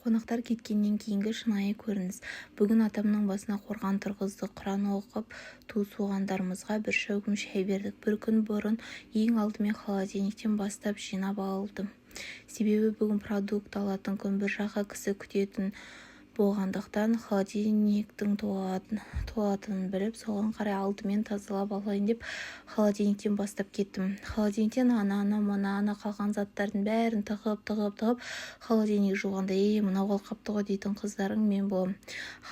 Қонақтар кеткеннен кейінгі шынайы көрініс. Бүгін атамның басына қорған тұрғызды. Құран оқып, туысуғандарымызға бір шәугім шай бердік. Bir күн бұрын ең алдымен холодильниктен бастап жинап алдым. Себебі бүгін продукт алатын күн, бір жаққа кісі күтетін болғандықтан холодильниктің толатынын біліп, соған қарай алдымен тазалап алайын деп холодильниктен бастап кеттім. Холодильниктен ана қалған заттардың бәрін тығып холодильник жуғанда мынау қалқапты ғой дейтін қыздарың мен боламын.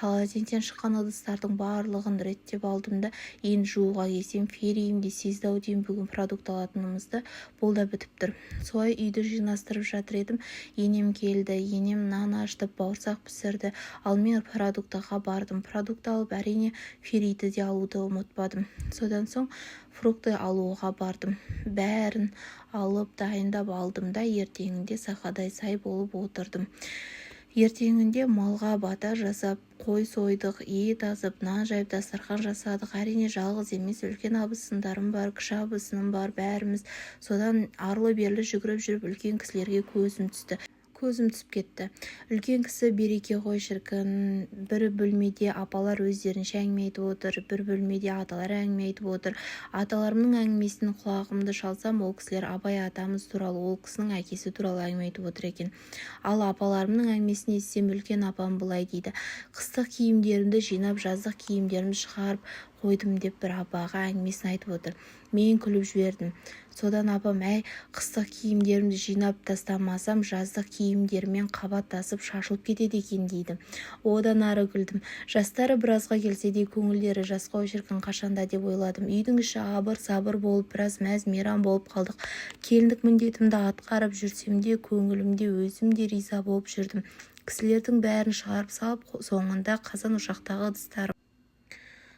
Холодильниктен шыққан ыдыстардың барлығын реттеп алдым да енді жууға келсем фериімде сезді-ау деймін, бүгін продукт алатынымызды, бұл да бітіп тұр. Солай үйді жинастырып жатыр едім, енем келді. Енем нан ашты, бауырсақ пісірді. Ал мен продуктыға бардым. Продукт алып, әрине ферриді де алуды ұмытпадым. Содан соң фрукты алуға бардым. Бәрін алып дайындап алдым да ертеңінде сақадай сай болып отырдым. Ертеңінде малға бата жасап, қой сойдық, ет азып, нан жайып, дастархан жасадық. Әрине жалғыз емес, үлкен абысындарым бар, кіші абысыным бар, бәріміз. Содан арлы-берлі жүгіріп жүріп үлкен кісілерге көзім түсіп кетті. Үлкен кісі береке ғой шіркін. Бір бөлмеде апалар өздерінше әңгіме айтып отыр, бір бөлмеде аталар әңгіме айтып отыр. Аталарымның әңгімесін құлағымды шалсам, ол кісілер Абай атамыз туралы, ол кісінің әкесі туралы әңгіме айтып отыр екен. Ал апаларымның әңгімесін естісем, үлкен апам былай дейді: қыстық киімдерімді жинап, жаздық киімдерімді шығарып қойдым деп бір апаға әңгімесін айтып отыр. Мен күліп жібердім. Содан апам: әй, қыстық киімдерімді жинап тастамасам, жаздық киімдермен қабаттасып шашылып кетеді екен дейді. Одан ары күлдім. Жастары біразға келсе де көңілдері жасқа шіркін қашанда деп ойладым. Үйдің іші абыр-сабыр болып, біраз мәз-мейрам болып қалдық. Келіндік міндетімді атқарып жүрсем де, көңілімде өзім де риза болып жүрдім. Кісілердің бәрін шығарып салып, соңында қазан ошақтағы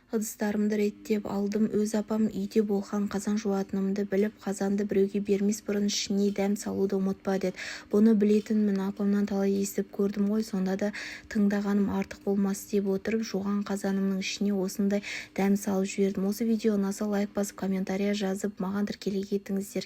ыдыстарымды реттеп алдым. Өз апам үйде болған, қазан жуатынымды біліп, қазанды біреуге бермес бұрын ішіне дәм салуды ұмытпа деді. Бұны білетінмін, апамнан талай естіп көрдім ғой, сонда да тыңдағаным артық болмас деп отырып, жуған қазанымның ішіне осындай дәм салып жібердім. Осы видео ұнаса лайк басып, комментария жазып, маған тіркеле кетіңіздер.